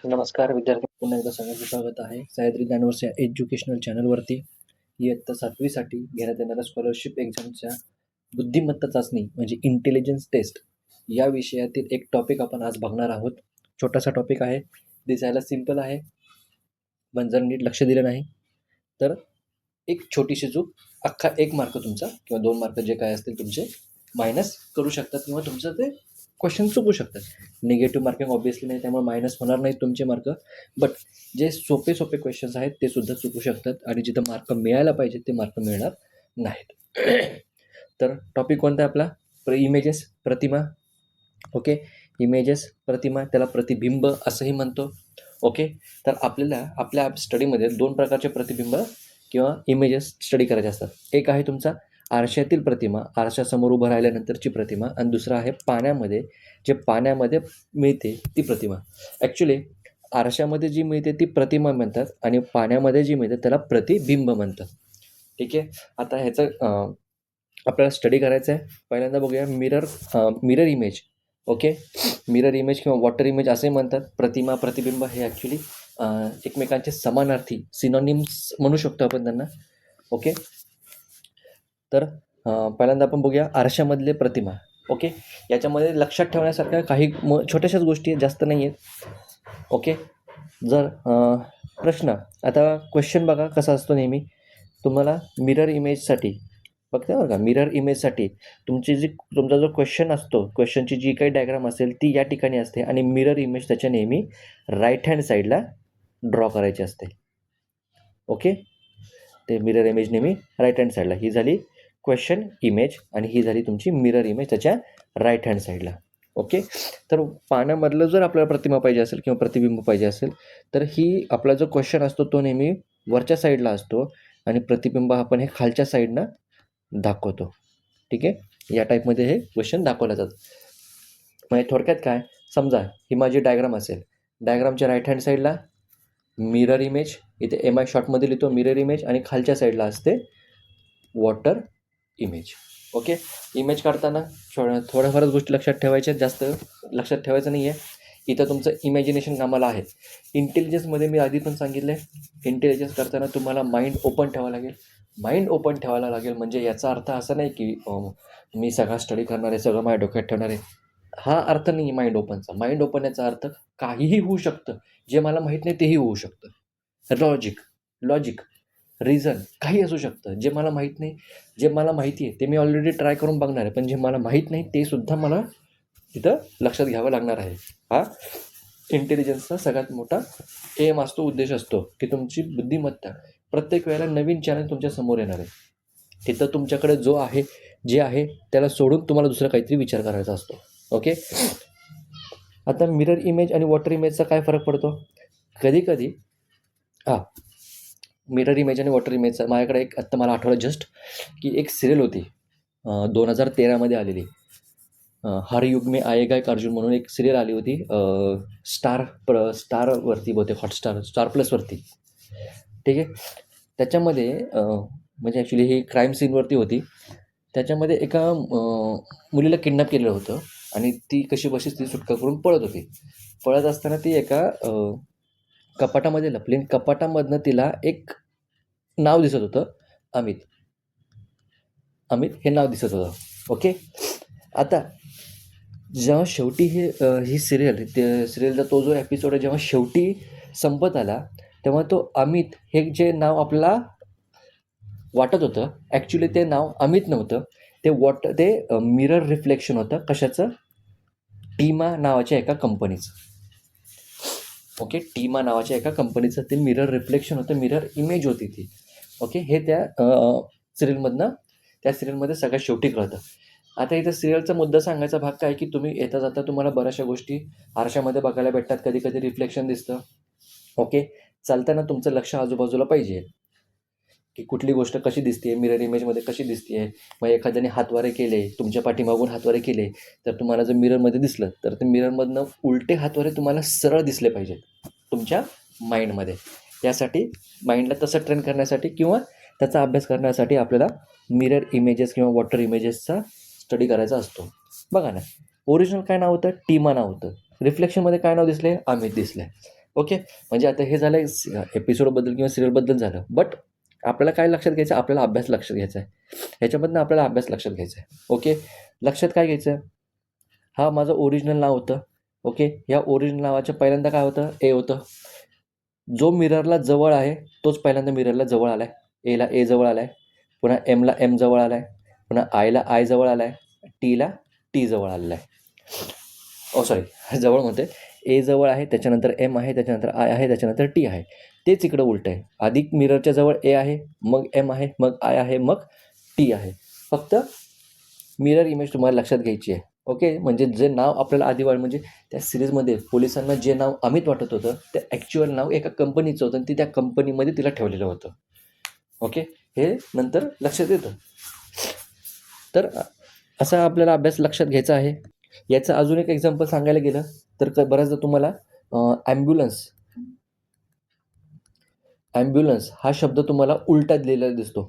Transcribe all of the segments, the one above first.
नमस्कार विद्यार्थी, पुन्हा एकदा सगळ्यांचं स्वागत आहे सह्याद्री ज्ञानवर्ष या एज्युकेशनल चॅनलवरती. इयत्ता 7वीसाठी घेण्यात येणाऱ्या स्कॉलरशिप एक्झामच्या बुद्धिमत्ता चाचणी म्हणजे इंटेलिजन्स टेस्ट या विषयातील एक टॉपिक आपण आज बघणार आहोत. छोटासा टॉपिक आहे, दिसायला सिंपल आहे, पण जर नीट लक्ष दिलं नाही तर एक छोटीशी चूक अख्खा 1 मार्क तुमचा किंवा 2 मार्क जे काय असतील तुमचे मायनस करू शकतात किंवा तुमचं ते क्वेश्चन चुकू शकतात. निगेटिव्ह मार्किंग ऑब्वियसली नाही, त्यामुळे मायनस होणार नाहीत तुमचे मार्क, बट जे सोपे सोपे क्वेश्चन्स आहेत ते सुद्धा चुकू शकतात आणि जिथं मार्क मिळायला पाहिजे ते मार्क मिळणार नाहीत. तर टॉपिक कोणता आहे आपला? इमेजेस, प्रतिमा. ओके, इमेजेस, प्रतिमा, त्याला प्रतिबिंब असंही म्हणतो. ओके, तर आपल्याला आपल्या स्टडीमध्ये 2 प्रकारचे प्रतिबिंब किंवा इमेजेस स्टडी करायचे असतात. एक आहे तुमचा आरशातील प्रतिमा, आरशासमोर उभं राहिल्यानंतरची प्रतिमा, आणि दुसरं आहे पाण्यामध्ये, जे पाण्यामध्ये मिळते ती प्रतिमा. ॲक्च्युली आरशामध्ये जी मिळते ती प्रतिमा म्हणतात आणि पाण्यामध्ये जी मिळते त्याला प्रतिबिंब म्हणतात. ठीक आहे, आता ह्याचं आपल्याला स्टडी करायचं आहे. पहिल्यांदा बघूया mirror image. Okay, mirror image किंवा वॉटर इमेज असे म्हणतात. प्रतिमा, प्रतिबिंब हे ॲक्च्युली एकमेकांचे समानार्थी सिनोनिम्स म्हणू शकतो आपण त्यांना. ओके, तर पहिल्यांदा आपण बघूया आरशामधले प्रतिमा. ओके, याच्यामध्ये लक्षात ठेवण्यासारख्या काही छोट्याशाच गोष्टी आहेत, जास्त नाही आहेत. ओके, जर प्रश्न, आता क्वेश्चन बघा कसा असतो नेहमी. तुम्हाला मिरर इमेजसाठी बघता बरं का, मिरर इमेजसाठी तुमचा जो क्वेश्चन असतो, क्वेश्चनची जी काही डायग्राम असेल ती या ठिकाणी असते आणि मिरर इमेज त्याच्या नेहमी राईट हँड साईडला ड्रॉ करायची असते. ओके, ते मिरर इमेज नेहमी राईट हँड साईडला. ही झाली क्वेश्चन इमेज आणि ही झाली तुमची मिरर इमेज त्याच्या राईट हँड साईडला. ओके, तर पाण्यामधलं जर आपल्याला प्रतिमा पाहिजे असेल किंवा प्रतिबिंब पाहिजे असेल तर ही आपला जो क्वेश्चन असतो तो नेहमी वरच्या साईडला असतो आणि प्रतिबिंब आपण हे खालच्या साईडनं दाखवतो. ठीक आहे, या टाईपमध्ये हे क्वेश्चन दाखवलं जातं. म्हणजे थोडक्यात काय, समजा ही माझी डायग्राम असेल, डायग्रामच्या राईट हँड साईडला मिरर इमेज, इथे MI शॉर्टमध्ये लिहितो मिरर इमेज, आणि खालच्या साईडला असते वॉटर इमेज. ओके, इमेज काढताना थोड्याफारच गोष्टी लक्षात ठेवायच्या, जास्त लक्षात ठेवायचं नाही आहे. इथं तुमचं इमॅजिनेशन कामाला आहे. इंटेलिजन्समध्ये मी आधी पण सांगितलं आहे, इंटेलिजन्स करताना तुम्हाला माइंड ओपन ठेवावं लागेल. माइंड ओपन ठेवायला लागेल म्हणजे याचा अर्थ असा नाही की मी सगळा स्टडी करणार आहे, सगळं माझ्या डोक्यात ठेवणार आहे, हा अर्थ नाही आहे माइंड ओपनचा. माइंड ओपन याचा अर्थ काहीही होऊ शकतं, जे मला माहीत नाही तेही होऊ शकतं. लॉजिक रिझन काही असू शकतं. जे मला माहीत नाही, जे मला माहिती आहे ते मी ऑलरेडी ट्राय करून बघणार आहे, पण जे मला माहीत नाही ते सुद्धा मला तिथं लक्षात घ्यावं लागणार आहे. हा इंटेलिजन्सचा सगळ्यात मोठा एम असतो, उद्देश असतो, की तुमची बुद्धिमत्ता प्रत्येक वेळेला नवीन चॅलेंज तुमच्या समोर येणार आहे. तिथं तुमच्याकडे जे आहे त्याला सोडून तुम्हाला दुसरा काहीतरी विचार करायचा असतो. ओके, आता मिरर इमेज आणि वॉटर इमेजचा काय फरक पडतो? कधी मिरर इमेज आणि वॉटर इमेजचा माझ्याकडे एक आत्ता मला आठवलं जस्ट, की एक सिरियल होती 2013मध्ये आलेली, हर युग में आएगा एक अर्जुन म्हणून एक सिरियल आली होती स्टारवरती, बहुतेक स्टार प्लसवरती. ठीक आहे, त्याच्यामध्ये म्हणजे ॲक्च्युली ही क्राईम सीनवरती होती. त्याच्यामध्ये एका मुलीला किडनॅप केलेलं होतं आणि ती कशी बशीच ती सुटका करून पळत होती. पळत असताना ती एका कपाटामध्ये लपली आणि कपाटामधनं तिला एक नाव दिसत होतं, अमित हे नाव दिसत होतं. ओके, आता जेव्हा शेवटी ही सिरियलचा तो जो एपिसोड आहे जेव्हा शेवटी संपत आला तेव्हा तो अमित हे जे नाव आपल्याला वाटत होतं, ॲक्च्युली ते नाव अमित नव्हतं, ते मिरर रिफ्लेक्शन होतं. कशाचं? टीमा नावाच्या एका कंपनीचं. ओके, टीमा नावाच्या एका कंपनीचं ते मिरर रिफ्लेक्शन होतं, मिरर इमेज होती ती. ओके, हे त्या सिरियलमध्ये सगळ्यात शेवटी कळतं. आता इथं सिरियलचा मुद्दा सांगायचा भाग काय, की तुम्ही येता जाता तुम्हाला बऱ्याचशा गोष्टी आरशामध्ये बघायला भेटतात, कधी कधी रिफ्लेक्शन दिसतं. ओके, चालताना तुमचं लक्ष आजूबाजूला पाहिजे, की कुठली गोष्ट कशी दिसते, मिरर इमेजमध्ये कशी दिसते. मग एखाद्याने हातवारे केले, तुमच्या पाठीमागून हातवारे केले, तर तुम्हाला जर मिररमध्ये दिसलं तर ते मिररमधनं उलटे हातवारे तुम्हाला सरळ दिसले पाहिजेत तुमच्या माइंडमध्ये. यासाठी माइंडला तसं ट्रेन करण्यासाठी किंवा त्याचा अभ्यास करण्यासाठी आपल्याला मिरर इमेजेस किंवा वॉटर इमेजेसचा स्टडी करायचा असतो. बघा ना, ओरिजिनल काय नाव होतं? टीमा नाव होतं. रिफ्लेक्शनमध्ये काय नाव दिसले? अमित दिसले. ओके. म्हणजे आता हे झालं एपिसोडबद्दल किंवा सिरियलबद्दल झालं. बट आपल्याला काय लक्षात घ्यायचं, आपल्याला अभ्यास लक्षात घ्यायचा आहे. ह्याच्यामधनं आपल्याला अभ्यास लक्षात घ्यायचा आहे. ओके. लक्षात काय घ्यायचं, हा माझं ओरिजिनल नाव होतं. ओके. या ओरिजिनल नावाच्या पहिल्यांदा काय होतं, ए होतं. जो मिररला जवळ आहे तोच पहिल्यांदा मिररला जवळ आलाय. एला ए जवळ आलाय, पुन्हा एमला एम जवळ आलाय, पुन्हा आयला आय जवळ आलाय, टीला टी जवळ आलेला आहे. सॉरी जवळ म्हणते. ए जवळ आहे, त्याच्यानंतर एम आहे, त्याच्यानंतर आय आहे, त्याच्यानंतर टी आहे. तेच इकडं उलट आहे. आधी मिररच्या जवळ ए आहे, मग एम आहे, मग आय आहे, मग टी आहे. फक्त मिरर इमेज तुम्हाला लक्षात घ्यायची आहे. ओके. म्हणजे जे नाव आपल्याला आधी म्हणजे त्या सिरीजमध्ये पोलिसांना जे नाव अमित वाटत होतं ते ॲक्च्युअल नाव एका कंपनीचं होतं आणि ती त्या कंपनीमध्ये तिला ठेवलेलं होतं. ओके. हे नंतर लक्षात येतं. तर असा आपल्याला अभ्यास लक्षात घ्यायचा आहे. याचं अजून एक एक्झाम्पल सांगायला गेलं तर बऱ्याचदा तुम्हाला ॲम्ब्युलन्स हा शब्द तुम्हाला उलटा लिहिलेला दिसतो.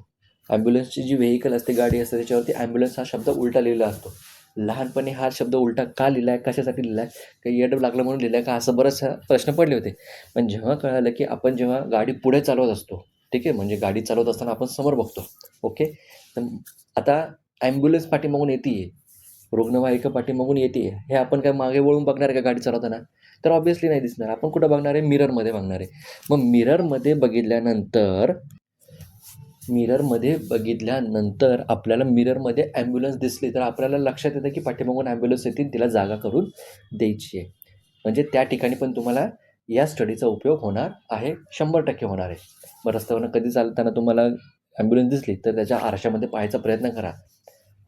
ॲम्ब्युलन्सची जी व्हेकल असते, गाडी असते, त्याच्यावरती ॲम्ब्युलन्स हा शब्द उलटा लिहिलेला असतो. लहानपणी हा शब्द उलटा का लिहिला आहे, कशासाठी लिहिला आहे, काही येडं लागलं म्हणून लिहिला आहे का, असं बरेचसे प्रश्न पडले होते. पण जेव्हा कळालं की आपण जेव्हा गाडी पुढे चालवत असतो, ठीक आहे, म्हणजे गाडी चालवत असताना आपण समोर बघतो. ओके. तर आता ॲम्ब्युलन्स पाठीमागून येते आहे, रुग्णवाहिका पाठीमागून येते आहे, हे आपण काय मागे वळून बघणार आहे का गाडी चालवताना? तर ऑब्व्हियसली नाही दिसणार. आपण कुठं बघणार आहे, मिररमध्ये बघणार आहे. मग मिररमध्ये बघितल्यानंतर आपल्याला मिररमध्ये ॲम्ब्युलन्स दिसली तर आपल्याला लक्षात येतं की पाठीमागून ॲम्ब्युलन्स येतील, तिला जागा करून द्यायची आहे. म्हणजे त्या ठिकाणी पण तुम्हाला या स्टडीचा उपयोग होणार आहे, 100% होणार आहे. मग रस्त्यावरून कधी चालताना तुम्हाला ॲम्ब्युलन्स दिसली तर त्याच्या आरशामध्ये पाहायचा प्रयत्न करा.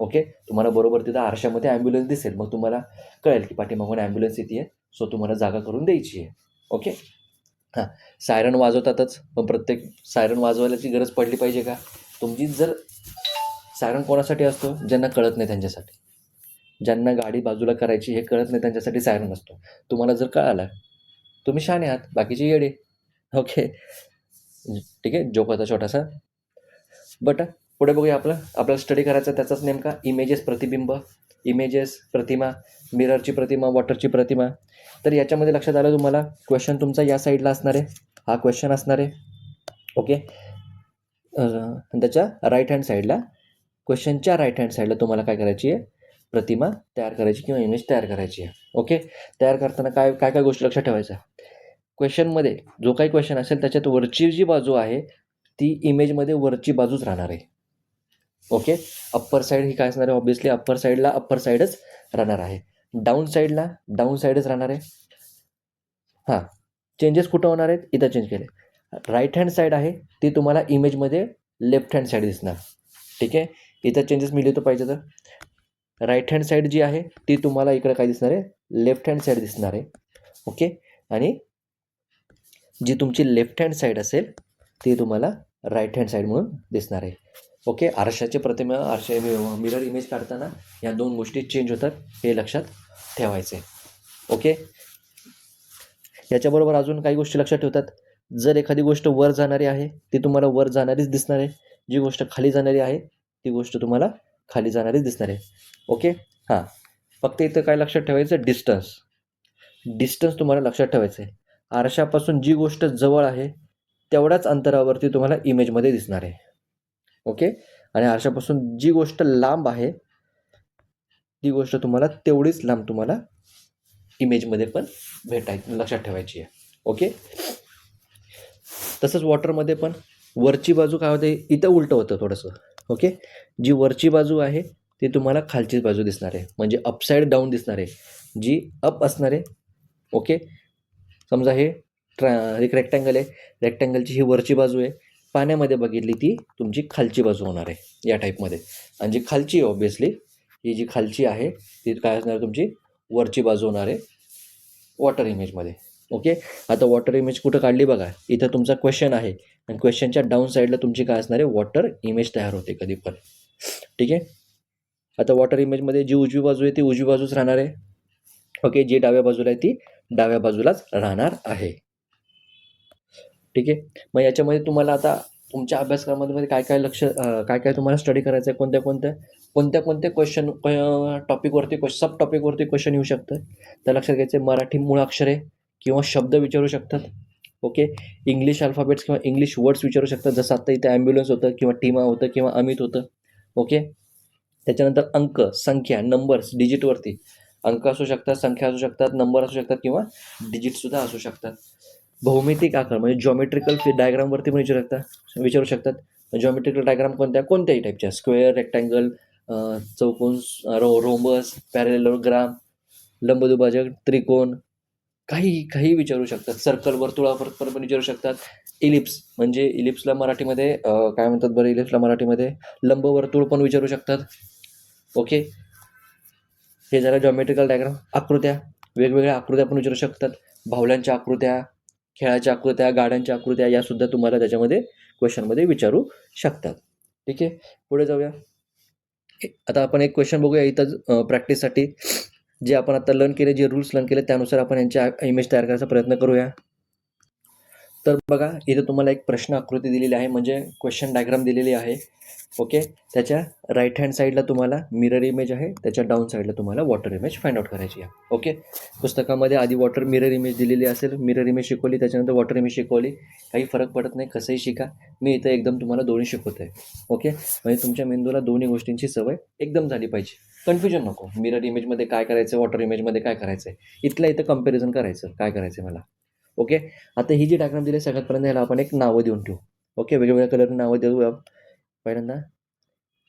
ओके. तुम्हाला बरोबर तिथं आरशामध्ये ॲम्ब्युलन्स दिसेल, मग तुम्हाला कळेल की पाठीमागून ॲम्ब्युलन्स येते आहे, सो तुम्हाला जागा करून द्यायची आहे. ओके. हां. सायरन वाजवतातच, पण प्रत्येक सायरन वाजवायची गरज पडली पाहिजे का? तुमची जर सायरन कोणासाठी असतो, ज्यांना कळत नाही त्यांच्यासाठी. ज्यांना गाडी बाजूला करायची हे कळत नाही त्यांच्यासाठी सायरन असतो. तुम्हाला जर कळालं, तुम्ही शहाणे आहात, बाकीचे येडे. ओके. ठीक आहे, जोक होता छोटासा. बट पुढे बघूया. आपल्याला स्टडी करायचा त्याचाच नेमका इमेजेस, प्रतिबिंब, इमेजेस, प्रतिमा, मिररची प्रतिमा, वॉटरची प्रतिमा. तर याच्यामध्ये लक्षात आलं तुम्हाला, क्वेश्चन तुमचा या साईडला असणार आहे, हा क्वेश्चन असणार आहे. ओके. त्याच्या राईट हँड साईडला, क्वेश्चनच्या राईट हँड साईडला तुम्हाला काय करायची आहे, प्रतिमा तयार करायची किंवा इमेज तयार करायची आहे. ओके. तयार करताना काय काय काय गोष्टी लक्षात ठेवायच्या. क्वेश्चनमध्ये जो काही क्वेश्चन असेल त्याच्यात वरची जी बाजू आहे ती इमेजमध्ये वरची बाजूच राहणार आहे. ओके. अप्पर साईड ही काय असणार आहे, ऑब्व्हियसली अप्पर साईडला अप्पर साईडच राहणार आहे. डाऊन साईडला डाऊन साईडच राहणार आहे. हां. चेंजेस कुठं होणार आहेत, इथं चेंज केले. राईट हँड साईड आहे ती तुम्हाला इमेजमध्ये लेफ्ट हँड साईड दिसणार. ठीक आहे. इथं चेंजेस मी लिहितो पाहिजे तर. राईट हँड साईड जी आहे ती तुम्हाला इकडं काय दिसणार आहे, लेफ्ट हँड साईड दिसणार आहे. ओके. आणि जी तुमची लेफ्ट हँड साईड असेल ती तुम्हाला राईट हँड साईड म्हणून दिसणार आहे. ओके. आरशाची प्रतिमा, मिरर इमेज काढताना या दोन गोष्टी चेंज होतात, हे लक्षात ठेवायचे. ओके. याच्याबरोबर अजून काही गोष्टी लक्षात ठेवतात. जर एखादी गोष्ट वर जाणारी आहे ती तुम्हाला वर जाणारीच दिसणार आहे, जी गोष्ट खाली जाणारी आहे ती गोष्ट तुम्हाला खाली जाणारीच दिसणार आहे. ओके. हां. फक्त इथं काय लक्षात ठेवायचं, डिस्टन्स तुम्हाला लक्षात ठेवायचं आहे. आरशापासून जी गोष्ट जवळ आहे तेवढ्याच अंतरावरती तुम्हाला इमेजमध्ये दिसणार आहे. ओके. आणि आरशापासून जी गोष्ट लांब आहे ती गोष्ट तुम्हाला तेवढीच लांब तुम्हाला इमेजमध्ये पण लक्षात ठेवायची आहे. ओके. तसंच वॉटरमध्ये पण वरची बाजू काय होते, इथं उलटं होतं थोडंसं. ओके. जी वरची बाजू आहे ती तुम्हाला खालची बाजू दिसणार आहे, म्हणजे अपसाईड डाऊन दिसणार आहे. जी अप असणार आहे. ओके. समजा हे एक रेक्टँगल आहे, रेक्टँगलची ही वरची बाजू आहे, पाण्यामध्ये बघितली ती तुमची खालची बाजू होणार आहे या टाईपमध्ये. आणि जी खालची ऑब्व्हियसली ही जी खालची आहे ती काय असणार, तुमची वरची बाजू होणार आहे वॉटर इमेजमध्ये. ओके. आता वॉटर इमेज कुठं काढली बघा, इथं तुमचा क्वेश्चन आहे आणि क्वेश्चनच्या डाऊन साईडला तुमची काय असणार आहे, वॉटर इमेज तयार होते कधी पण. ठीक आहे. आता वॉटर इमेजमध्ये जी उजवी बाजू आहे ती उजवी बाजूच राहणार आहे. ओके. जी डाव्या बाजूला आहे ती डाव्या बाजूलाच राहणार आहे. ठीक आहे. मग याच्यामध्ये तुम्हाला आता तुमच्या अभ्यासक्रमामध्ये काय काय तुम्हाला स्टडी करायचं आहे, कोणत्या क्वेश्चन टॉपिकवरती सब टॉपिकवरती क्वेश्चन येऊ शकतं. तर लक्षात घ्यायचं आहे, मराठी मूळाक्षरे, किंवा शब्द विचारू शकतात. ओके, इंग्लिश अल्फाबेट्स किंवा इंग्लिश वर्ड्स विचारू शकतात, जसं आत्ता इथे ॲम्ब्युलन्स होतं किंवा टीमा होतं किंवा अमित होतं. ओके, त्याच्यानंतर अंक, संख्या, नंबर्स, डिजिटवरती अंक असू शकतात, संख्या असू शकतात, नंबर असू शकतात किंवा डिजिटसुद्धा असू शकतात. भौमितिक आकार म्हणजे जॉमेट्रिकल डायग्रामवरती पण विचारू शकतात. जॉमेट्रिकल डायग्राम कोणत्याही टाईपच्या, स्क्वेअर, रेक्टँगल, चौकोन, रोमबस, पॅरेललोग्राम, लंबदुभाजक, त्रिकोण, काही विचारू शकतात. सर्कल, वर्तुळावर पण विचारू शकतात. इलिप्स म्हणजे इलिप्सला मराठीमध्ये काय म्हणतात बरं, इलिप्सला मराठीमध्ये लंबवर्तुळ पण विचारू शकतात. ओके, हे झालं जॉमेट्रिकल डायग्राम. आकृत्या, वेगवेगळ्या आकृत्या पण विचारू शकतात. बाहुल्यांच्या आकृत्या, खेळाच्या आकृत्या, गाड्यांच्या आकृत्या यासुद्धा तुम्हाला त्याच्यामध्ये क्वेश्चनमध्ये विचारू शकतात. ठीक आहे, पुढे जाऊया. आता आपण एक क्वेश्चन बघूया इथं प्रॅक्टिससाठी. जे आपण आता लर्न केले, जे रूल्स लर्न केले त्यानुसार आपण यांच्या इमेज तयार करायचा प्रयत्न करूया. तर बघा, इथे तुम्हाला एक प्रश्न आकृती दिलेली आहे, म्हणजे क्वेश्चन डायग्राम दिलेली आहे. ओके, त्याच्या राईट हँड साईडला तुम्हाला मिरर इमेज आहे, त्याच्या डाऊन साईडला तुम्हाला वॉटर इमेज फाइंड आउट करायची आहे. ओके, पुस्तकामध्ये आधी मिरर इमेज दिलेली असेल, मिरर इमेज शिकवली, त्याच्यानंतर वॉटर इमेज शिकवली. काही फरक पडत नाही, कसंही शिका. मी इथं एकदम तुम्हाला दोन्ही शिकवत आहे. ओके, म्हणजे तुमच्या मेंदूला दोन्ही गोष्टींची सवय एकदम झाली पाहिजे. कन्फ्युजन नको, मिरर इमेजमध्ये काय करायचं, वॉटर इमेजमध्ये काय करायचं आहे, इथं कम्पॅरिझन करायचं, काय करायचं मला. ओके, आता ही जी डायग्राम दिली सगळ्यात पर्यंत ह्याला आपण एक नावं देऊन ठेवू. ओके, वेगवेगळ्या कलरने नावं देऊ. पहिल्यांदा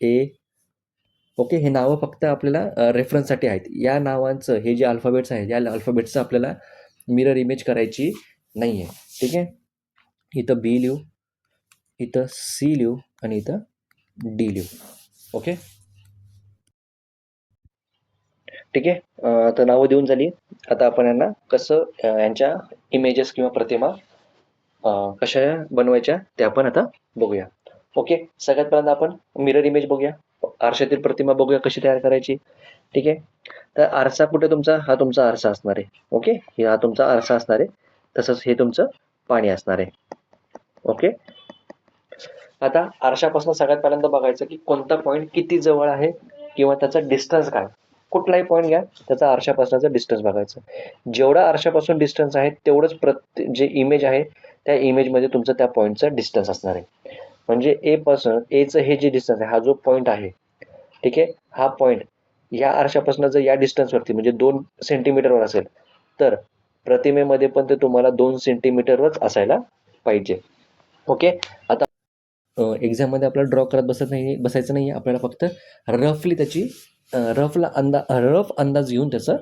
ए. ओके, हे नावं फक्त आपल्याला रेफरन्ससाठी आहेत. या नावांचं हे जे अल्फाबेट्स आहेत, या अल्फाबेट्सचं आपल्याला मिरर इमेज करायची नाही आहे. ठीक आहे, इथं बी लिहू, इथं सी लिहू आणि इथं डी लिहू. ओके, ठीक आहे. तर नावं देऊन झाली. आता आपण यांना कसं यांच्या इमेजेस किंवा प्रतिमा कशा बनवायच्या ते आपण आता बघूया. ओके, सगळ्यात पहिल्यांदा आपण मिरर इमेज बघूया, आरशातील प्रतिमा बघूया कशी तयार करायची. ठीक आहे, तर आरसा कुठे तुमचा, हा तुमचा आरसा असणार आहे. ओके, हा तुमचा आरसा असणार आहे. तसंच हे तुमचं पाणी असणार आहे. ओके, आता आरशापासून सगळ्यात पहिल्यांदा बघायचं की कोणता पॉईंट किती जवळ आहे किंवा त्याचा डिस्टन्स काय. कुठलाही पॉईंट घ्या, त्याचा आरशापासूनचा डिस्टन्स बघायचं. जेवढा आरशापासून डिस्टन्स आहे तेवढंच जे इमेज आहे त्या इमेजमध्ये तुमचं त्या पॉईंटचं डिस्टन्स असणार आहे. म्हणजे एचं हे जे डिस्टन्स आहे, हा जो पॉईंट आहे, ठीक आहे, हा पॉईंट या आरशापासून जर या डिस्टन्सवरती म्हणजे 2 सेंटीमीटरवर असेल तर प्रतिमेमध्ये पण ते तुम्हाला 2 सेंटीमीटरवरच असायला पाहिजे. ओके, आता एक्झाममध्ये आपल्याला ड्रॉ करत बसायचं नाही आहे. आपल्याला फक्त रफली त्याची रफ अंदाज घेऊन त्याचं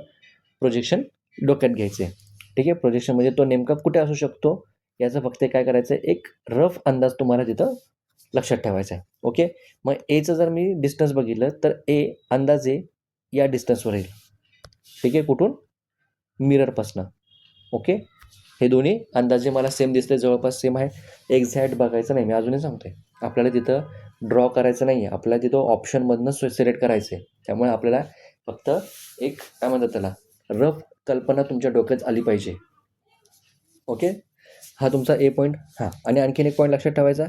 प्रोजेक्शन डोक्यात घ्यायचं आहे. ठीक आहे, प्रोजेक्शन म्हणजे तो नेमका कुठे असू शकतो याचं फक्त काय करायचं आहे, एक रफ अंदाज तुम्हाला तिथं लक्षात ठेवायचा आहे. ओके, मग एचं जर मी डिस्टन्स बघितलं तर ए अंदाजे या डिस्टन्सवर येईल. ठीक आहे, कुठून, मिररपासनं. ओके, हे दोन्ही अंदाजे मला सेम दिसले, जवळपास सेम आहे. एक्झॅक्ट बघायचं नाही, मी अजूनही सांगतोय. आपल्याला तिथं ड्रॉ करायचं नाही आहे, आपल्याला तिथं ऑप्शनमधनं सिलेक्ट करायचं आहे. त्यामुळे आपल्याला फक्त एक काय म्हणतात त्याला, रफ कल्पना तुमच्या डोक्यात आली पाहिजे. ओके, हा तुमचा ए पॉईंट. हां, आणि आणखीन एक पॉईंट लक्षात ठेवायचा,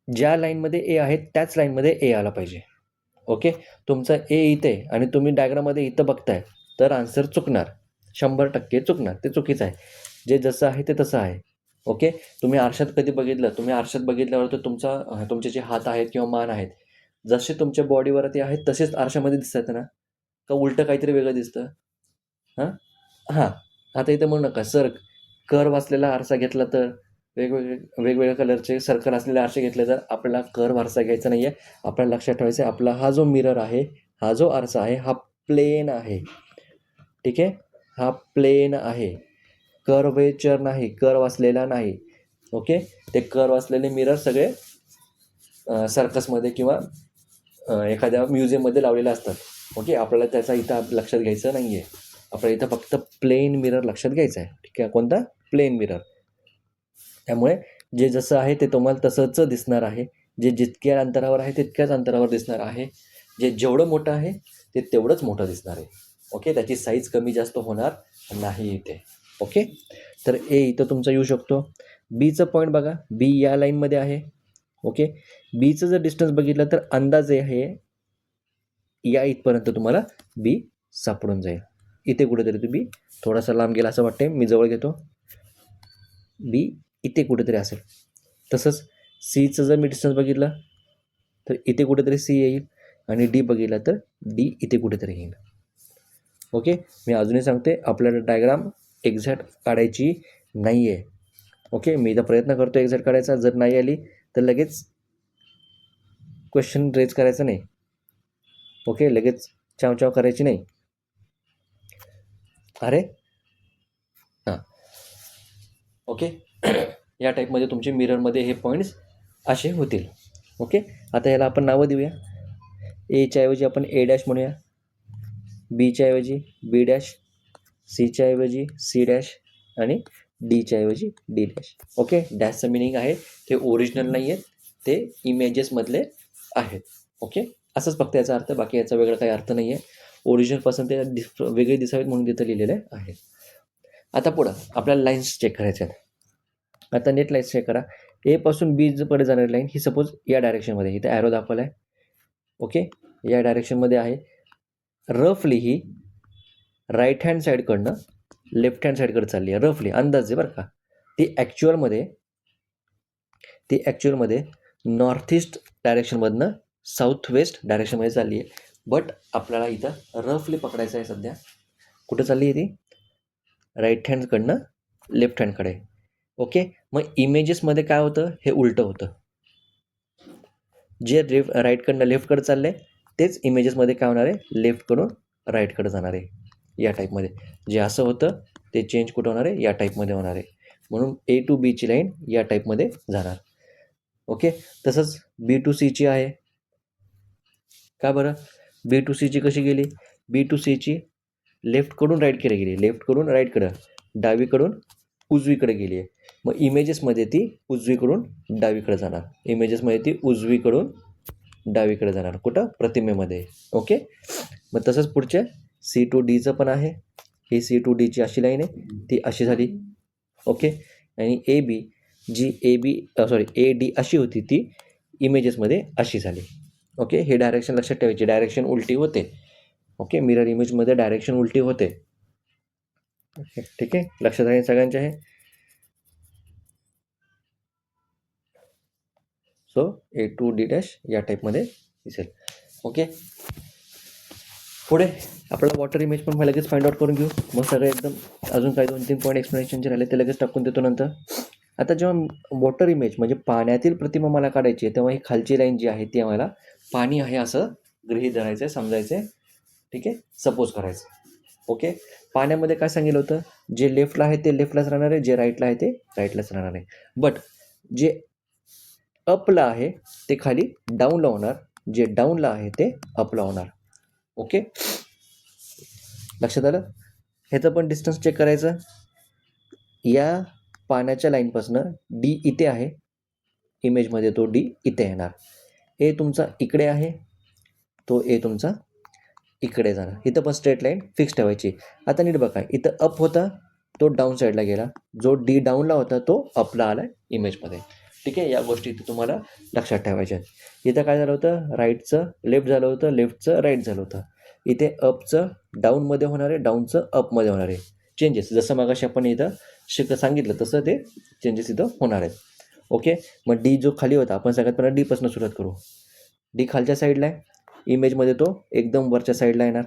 ज्या लाईनमध्ये ए आहे त्याच लाईनमध्ये ए आला पाहिजे. ओके, तुमचा ए इथे आणि तुम्ही डायग्राममध्ये इथं बघताय तर आन्सर चुकणार, 100% चुकणार, ते चुकीचं आहे. जे जसं आहे ते तसं आहे. ओके, तुम्ही आरशात कधी बघितलं, तुम्ही आरशात बघितल्यावर तर तुमचे जे हात आहेत किंवा मान आहेत जसे तुमच्या बॉडीवरती आहेत तसेच आरशामध्ये दिसतात ना, का उलटं काहीतरी वेगळं दिसतं? हां हां, आता इथं म्हणू नका सर, कर्व असलेला आरसा घेतला तर, वेगवेगळ्या कलरचे सर्कल असलेले आरसे घेतले तर आपल्याला कर्व आरसा घ्यायचा नाही आहे. आपल्याला लक्षात ठेवायचं आहे, आपला हा जो मिरर आहे, हा जो आरसा आहे, हा प्लेन आहे. ठीक आहे, हा प्लेन आहे, कर्वेचर नाही, कर्व असलेला नाही. ओके, ते कर्व असलेले मिरर सगळे सर्कसमध्ये किंवा एखाद्या म्युझियममध्ये लावलेले असतात. ओके, आपल्याला त्याचा इथं लक्षात घ्यायचं नाही आहे. आपल्याला इथं फक्त प्लेन मिरर लक्षात घ्यायचं आहे. ठीक आहे, कोणता, प्लेन मिरर. त्यामुळे जे जसं आहे ते तुम्हाला तसंच दिसणार आहे. जे जितक्या अंतरावर आहे तितक्याच अंतरावर दिसणार आहे. जे जेवढं मोठं आहे ते तेवढंच मोठं दिसणार आहे. ओके, त्याची साईज कमी जास्त होणार नाही इथे. ओके, तर ए इथं तुमचा येऊ शकतो. बीचं पॉईंट बघा, बी या लाईनमध्ये आहे. ओके, बीचं जर डिस्टन्स बघितलं तर अंदाजे आहे या इथपर्यंत तुम्हाला बी सापडून जाईल. इथे कुठेतरी तो बी थोडासा लांब गेला असं वाटते, मी जवळ घेतो. बी इथे कुठेतरी असेल. तसंच सीचं जर मी डिस्टन्स बघितलं तर इथे कुठेतरी सी येईल आणि डी बघितला तर डी इथे कुठेतरी येईल. ओके, मी अजूनही सांगते, आपल्याला डायग्राम एक्झॅक्ट काढायची नाही आहे. ओके, मी इथं प्रयत्न करतो एक्झॅक्ट काढायचा. जर नाही आली तर लगेच क्वेश्चन रेज करायचा नाही. ओके, लगेच चाव करायची नाही. अरे हां, ओके. या टाईपमध्ये तुमचे मिररमध्ये हे पॉईंट्स असे होतील. ओके, आता याला आपण नावं देऊया. एच्या ऐवजी आपण ए डॅश म्हणूया, बीच्या ऐवजी बी डॅश, सीच्या ऐवजी सी डॅश आणि डीच्या ऐवजी डी डॅश. ओके, डॅशचं मिनिंग आहे ते ओरिजिनल नाही आहेत, ते इमेजेसमधले आहेत. ओके, असंच फक्त याचा अर्थ, बाकी याचा वेगळा काही अर्थ नाही आहे. ओरिजिनलपासून ते वेगळे दिसावेत म्हणून तिथं लिहिलेलं आहे. आता पुढं आपल्याला लाईन्स चेक करायच्या आहेत. आता नेट लाईन्स चेक करा. ए पासून बी कडे जाणारी लाईन ही सपोज या डायरेक्शनमध्ये, इथे ॲरो दाखवला आहे. ओके, या डायरेक्शनमध्ये आहे. रफली ही राईट हँड साईडकडनं लेफ्ट हँड साईडकडे चालली आहे, रफली अंदाजे बरं का. ती ॲक्च्युअलमध्ये नॉर्थ ईस्ट डायरेक्शनमधनं साऊथ वेस्ट डायरेक्शनमध्ये चालली आहे. बट आपल्याला इथं रफली पकडायचं आहे सध्या. कुठं चालली आहे ती? राईट हँडकडनं लेफ्ट हँडकडे. ओके, मग इमेजेसमध्ये काय होतं, हे उलटं होतं. जे राईटकडनं लेफ्टकडे चाललं आहे तेच इमेजेसमध्ये काय होणार आहे, लेफ्टकडून राईटकडे जाणार आहे. या टाईपमध्ये जे असं होतं ते चेंज कुठं होणार आहे, या टाईपमध्ये होणार आहे. म्हणून ए टू बीची लाईन या टाईपमध्ये जाणार. ओके, तसंच बी टू सीची आहे. का बरं बी टू सीची कशी गेली? बी टू सीची लेफ्टकडून राईटकडे गेली, लेफ्टकडून राईटकडं, डावीकडून उजवीकडे गेली आहे. मग इमेजेसमध्ये ती उजवीकडून डावीकडे जाणार. इमेजेसमध्ये ती उजवीकडून डावीकडे जाणार. कुठं? प्रतिमेमध्ये. ओके, मग तसंच पुढच्या सी टू डीचं पण आहे. ही सी टू डीची अशी लाईन आहे, ती अशी झाली. ओके, आणि A B G A D अशी होती ती इमेजेसमध्ये अशी झाली. ओके, हे डायरेक्शन लक्षात ठेवायची, डायरेक्शन उलटी होते. ओके, मिरर इमेजमध्ये डायरेक्शन उलटी होते. ओके, ठीक आहे, लक्षात राहील सगळ्यांच्या आहे. So A to D dash या टाईपमध्ये दिसेल. ओके, पुढे आपल्याला वॉटर इमेज पण लगेच फाइंड आउट करून घेऊ. मग सगळं एकदम अजून काही 2-3 पॉईंट एक्सप्लेनेशन जे राहिले ते लगेच टाकून देतो नंतर. आता जेव्हा वॉटर इमेज म्हणजे पाण्यातील प्रतिमा मला काढायची आहे, तेव्हा ही खालची लाईन जी आहे ती आम्हाला पाणी आहे असं गृहीत धरायचं आहे, समजायचं आहे. ठीक आहे, सपोज करायचं. ओके, पाण्यामध्ये काय सांगितलं होतं, जे लेफ्टला आहे ते लेफ्टलाच राहणार आहे, जे राईटला आहे ते राईटलाच राहणार आहे. बट जे अपला आहे ते खाली डाऊनला होणार, जे डाऊनला आहे ते अपला होणार. ओके, लक्षात आलं? ह्याचं पण डिस्टन्स चेक करायचं. या पाण्याच्या लाईनपासनं डी इथे आहे, इमेजमध्ये तो डी इथे येणार. ए तुमचा इकडे आहे, तो ए तुमचा इकडे जाणार. इथं पण स्ट्रेट लाईन फिक्स ठेवायची. आता नीट बघा, इथं अप होता तो डाऊन साईडला गेला, जो डी डाऊनला होता तो अपला आला इमेजमध्ये. ठीक आहे, या गोष्टी इथं तुम्हाला लक्षात ठेवायच्या आहेत. इथं काय झालं होतं, राईटचं लेफ्ट झालं होतं, लेफ्टचं राईट झालं होतं. इथे अपचं डाऊनमध्ये होणार आहे, डाऊनचं अपमध्ये होणार आहे. चेंजेस जसं मगाशी आपण इथं सांगितलं तसं ते चेंजेस इथं होणार आहेत. ओके, मग डी जो खाली होता, आपण सगळ्यात पहिला डीपासून सुरुवात करू. डी खालच्या साईडला आहे, इमेजमध्ये तो एकदम वरच्या साईडला येणार.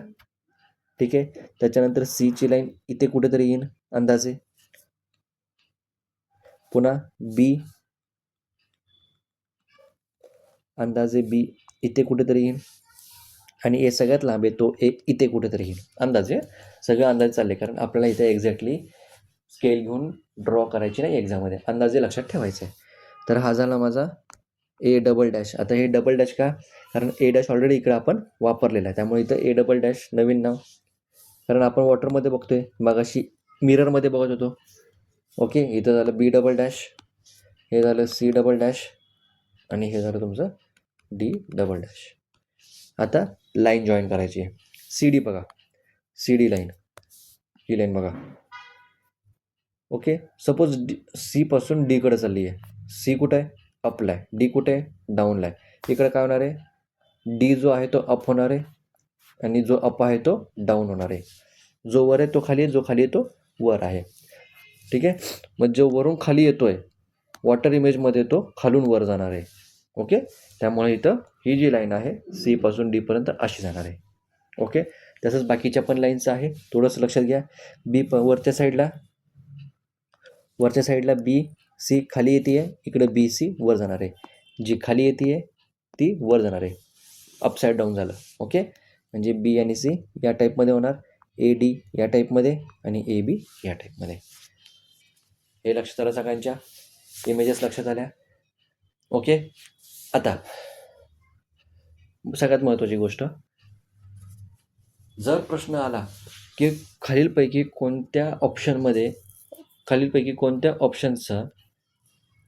ठीक आहे, त्याच्यानंतर सीची लाईन इथे कुठेतरी येईन अंदाजे. पुन्हा बी अंदाजे बी इथे कुठेतरी येईल आणि ए सगळ्यात लांब आहे तो ए इथे कुठेतरी येईल. अंदाजे सगळं अंदाजे चालले, कारण आपल्याला इथे एक्झॅक्टली स्केल घेऊन ड्रॉ करायची नाही एक्झाममध्ये, अंदाजे लक्षात ठेवायचं आहे. तर हा झाला माझा ए डबल डॅश. आता हे डबल डॅश का? कारण ए डॅश ऑलरेडी इकडे आपण वापरलेला आहे, त्यामुळे इथं ए डबल डॅश नवीन नाव. कारण आपण वॉटरमध्ये बघतोय, मगाशी मिररमध्ये बघत होतो. ओके, इथं झालं बी डबल डॅश, हे झालं सी डबल डॅश आणि हे झालं तुमचं डी डबल डॅश. आता लाईन जॉईन करायची आहे. सी डी बघा, सी डी लाईन, ही लाईन बघा. ओके, सपोज सीपासून डीकडे चालली आहे. सी कुठं आहे? अपला आहे. डी कुठे आहे? डाऊनला आहे. इकडे काय होणार आहे, डी जो आहे तो अप होणार आहे आणि जो अप आहे तो डाऊन होणार आहे. जो वर आहे तो खाली आहे, जो खाली आहे तो वर आहे. ठीक आहे. मग जो वरून खाली येतो आहे वॉटर इमेजमध्ये तो खालून वर जाणार आहे. ओके. त्यामुळे इथं ही जी लाईन आहे सी पासून डी पर्यंत अशी जाणार आहे. ओके. तसंच बाकीच्या पण लाईन्स आहे, थोडंसं लक्षात घ्या. वरच्या साईडला बी सी खाली येते आहे, इकडं बी सी वर जाणार आहे. जी खाली येते आहे ती वर जाणार आहे. अपसाईड डाऊन झालं. ओके. म्हणजे बी आणि सी या टाईपमध्ये होणार, ए डी या टाईपमध्ये आणि ए बी या टाईपमध्ये. हे लक्षात आलं सगळ्यांच्या? इमेजेस लक्षात आल्या? ओके. आता सगळ्यात महत्त्वाची गोष्ट, जर प्रश्न आला की खालीलपैकी कोणत्या ऑप्शनचं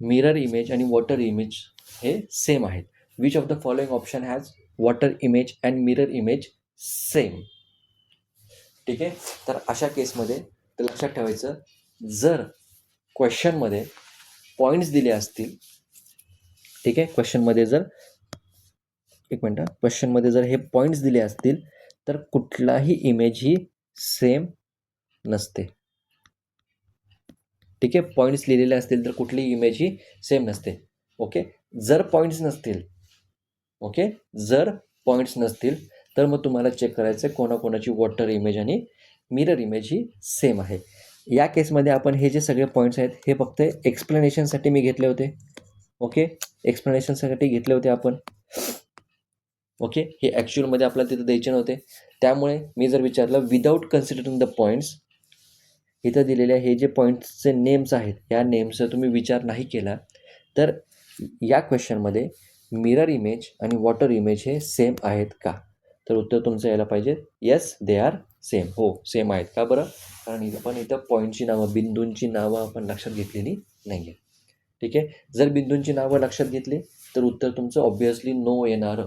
मिरर इमेज आणि वॉटर इमेज हे सेम आहेत. Which of the following option has water image and mirror image same. ठीक आहे. तर अशा केसमध्ये तर लक्षात ठेवायचं, जर क्वेश्चनमध्ये पॉईंट्स दिले असतील, ठीक आहे, क्वेश्चनमध्ये जर हे पॉईंट्स दिले असतील तर कुठलाही इमेज ही सेम नसते. ठीक आहे. पॉईंट्स लिहिलेले असतील तर कुठलीही इमेज ही सेम नसते. ओके. जर पॉईंट्स नसतील तर मग तुम्हाला चेक करायचं कोणाकोणाची वॉटर इमेज आणि मिरर इमेज ही सेम आहे. या केसमध्ये आपण हे जे सगळे पॉईंट्स आहेत हे फक्त एक्सप्लेनेशनसाठी मी घेतले होते. ओके. एक्सप्लेनेशनसाठी घेतले होते आपण. ओके. हे ॲक्च्युअलमध्ये आपल्याला तिथं द्यायचे नव्हते. त्यामुळे मी जर विचारलं विदाऊट कन्सिडरिंग द पॉईंट्स, इथं दिलेल्या हे जे पॉईंट्सचे नेम्स आहेत या नेम्सचा तुम्ही विचार नाही केला तर या क्वेश्चनमध्ये मिरर इमेज आणि वॉटर इमेज हे सेम आहेत का? तर उत्तर तुमचं यायला पाहिजे येस दे आर सेम. हो, सेम आहेत. का बरं? कारण इथं पॉईंटची नावं, बिंदूंची नावं आपण लक्षात घेतलेली नाही आहे. ठीक आहे. जर बिंदूंची नावं लक्षात घेतली तर उत्तर तुमचं ऑब्व्हियसली नो येणार.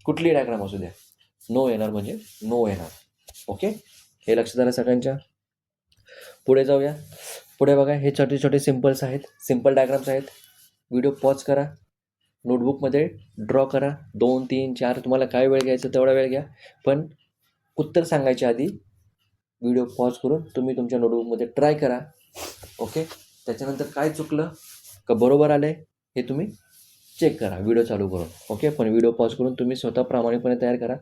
कुठली डायग्राम असू द्या, नो येणार म्हणजे नो येणार. ओके. हे लक्षात आलं सगळ्यांच्या? पुढे जाऊया. पुढे बघा, हे छोटे छोटे सिम्पल डायग्राम्स आहेत. व्हिडिओ पॉज करा, नोटबुकमध्ये ड्रॉ करा. 2, 3, 4 तुम्हाला काय वेळ घ्यायचा तेवढा वेळ घ्या. पण उत्तर सांगायच्या आधी व्हिडिओ पॉज करून तुम्ही तुमच्या नोटबुकमध्ये ट्राय करा. ओके. त्याच्यानंतर काय चुकलं का बरोबर आलं आहे हे तुम्ही चेक करा व्हिडिओ चालू करून. ओके. पण व्हिडिओ पॉज करून तुम्ही स्वतः प्रामाणिकपणे तयार करा.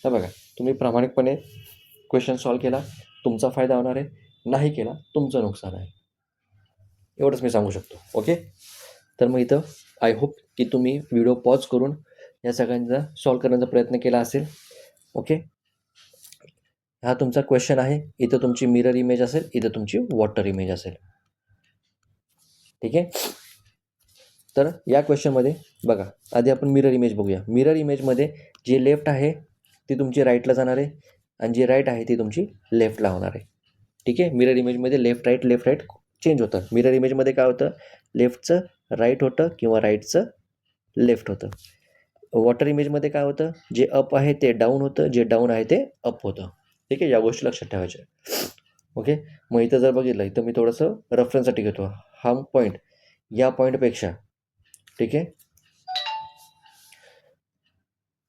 तर बघा, तुम्ही प्रामाणिकपणे क्वेश्चन सॉल्व केला तुमचा फायदा होणार आहे, नाही केला तुमचं नुकसान आहे. एवढंच मी सांगू शकतो. ओके. तर मग इथं आय होप की तुम्ही व्हिडिओ पॉज करून या सगळ्यांचा सॉल्व करण्याचा प्रयत्न केला असेल. ओके. हा तुमचा क्वेश्चन आहे. इथं तुमची मिरर इमेज असेल, इथं तुमची वॉटर इमेज असेल. ठीक आहे. तर या क्वेश्चनमध्ये बघा, आधी आपण मिरर इमेज बघूया. मिरर इमेजमध्ये जे लेफ्ट आहे ती तुमची राईटला जाणार आहे आणि जी राईट आहे ती तुमची लेफ्टला होणार आहे. ठीक आहे. मिरर इमेजमध्ये लेफ्ट राईट चेंज होतं. मिरर इमेजमध्ये काय होतं, लेफ्टचं राईट होतं किंवा राईटचं लेफ्ट होतं. वॉटर इमेजमध्ये काय होतं, जे अप आहे ते डाऊन होतं, जे डाऊन आहे ते अप होतं. ठीक आहे. या गोष्टी लक्षात ठेवायच्या. ओके. मग इथं जर बघितलं, इथं मी थोडंसं रेफरन्ससाठी घेतो. हा पॉईंट या पॉईंटपेक्षा, ठीक आहे,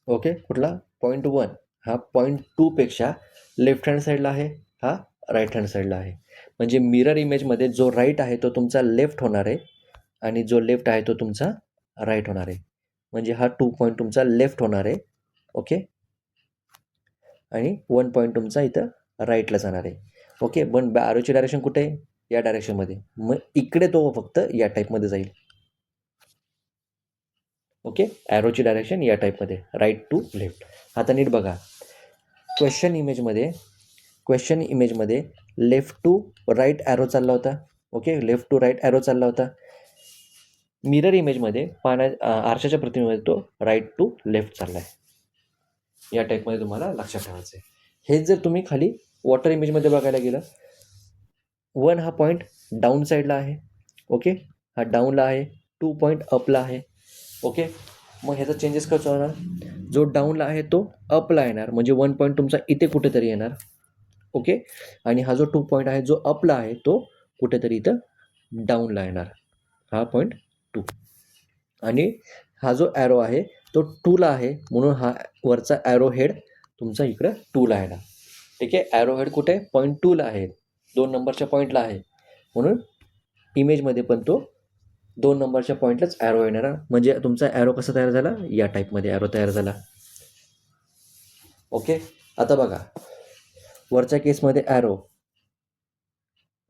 ओके, कुठला पॉईंट 1 हा पॉईंट 2पेक्षा लेफ्ट हँड साईडला आहे, हा राईट हँड साईडला आहे. म्हणजे मिरर इमेजमध्ये जो राईट आहे तो तुमचा लेफ्ट होणार आहे आणि जो लेफ्ट आहे तो तुमचा राईट होणार आहे. म्हणजे हा 2 पॉईंट तुमचा लेफ्ट होणार आहे. ओके. आणि 1 पॉईंट तुमचा इथं राईटला जाणार आहे. ओके. पण ॲरोची डायरेक्शन कुठे आहे, या डायरेक्शनमध्ये. मग इकडे तो फक्त या टाईपमध्ये जाईल. ओके. ॲरोची डायरेक्शन या टाईपमध्ये, राईट टू लेफ्ट. आता नीट बघा, क्वेश्चन इमेजमध्ये लेफ्ट टू राईट ॲरो चालला होता. Okay. Left to right arrow चालला होता. मिरर इमेजमध्ये आरशाच्या प्रतिमेमध्ये तो राईट टू लेफ्ट चालला आहे. या टाईपमध्ये तुम्हाला लक्षात ठेवायचं आहे. हेच जर तुम्ही खाली वॉटर इमेजमध्ये बघायला गेलं, 1 हा पॉईंट डाऊन साईडला आहे. ओके. हा डाऊनला आहे, 2 पॉईंट अपला आहे. ओके. मग ह्याचा चेंजेस कसा होणार, जो डाऊनला आहे तो अपला येणार, म्हणजे 1 पॉईंट तुमचा इथे कुठेतरी येणार. ओके. आणि हा जो 2 पॉईंट आहे जो अपला आहे तो कुठेतरी इथं डाऊनला येणार, हा पॉईंट 2. आणि हा जो ॲरो आहे तो 2ला आहे म्हणून हा वरचा ॲरो हेड तुमचा इकडं 2ला येणार. ठीक आहे. ॲरोहेड कुठे पॉईंट 2ला आहे, 2 नंबरच्या पॉईंटला आहे, म्हणून इमेजमध्ये पण तो 2 नंबरच्या पॉईंटलाच ॲरो येणार. म्हणजे तुमचा ॲरो कसा तयार झाला, या टाईपमध्ये ॲरो तयार झाला. ओके. आता बघा, वरच्या केसमध्ये ॲरो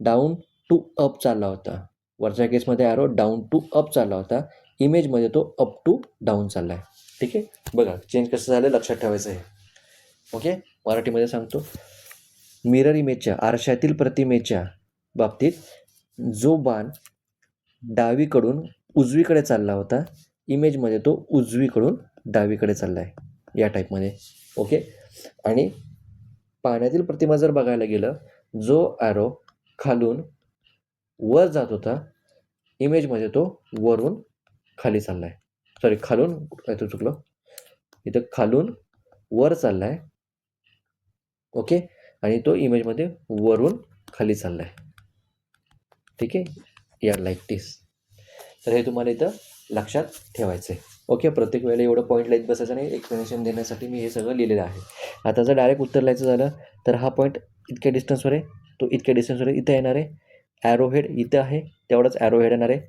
डाऊन टू अप चालला होता, वरच्या केसमध्ये ॲरो डाऊन टू अप चालला होता, इमेजमध्ये तो अप टू डाऊन चालला आहे. ठीक आहे. बघा चेंज कसं झालं लक्षात ठेवायचं आहे. ओके. मराठीमध्ये सांगतो. मिरर इमेजच्या आरशातील प्रतिमेच्या बाबतीत जो बाण डावीकडून उजवीकडे चालला होता, इमेजमध्ये तो उजवीकडून डावीकडे चालला आहे, या टाईपमध्ये. ओके. आणि पाण्यातील प्रतिमा जर बघायला गेलं, जो ॲरो खालून वर जात होता, इमेजमध्ये तो वरून खाली चालला आहे. सॉरी, खालून तो चुकलो, इथं खालून वर चालला आहे. ओके. आणि तो इमेजमध्ये वरून खाली चालला आहे. ठीक आहे. या लाईक दिस. तर हे तुम्हाला इथं लक्षात ठेवायचं आहे. ओके. प्रत्येक वेळेला एवढं पॉईंट लिहित बसायचं नाही, एक्सप्लेनेशन देण्यासाठी मी हे सगळं लिहिलेलं आहे. आता जर डायरेक्ट उत्तर लिहायचं झालं तर हा पॉईंट इतक्या डिस्टन्सवर आहे, तो इतक्या डिस्टन्सवर आहे, इथं येणार आहे. ॲरोहेड इथं आहे, तेवढंच ॲरोहेड येणार आहे.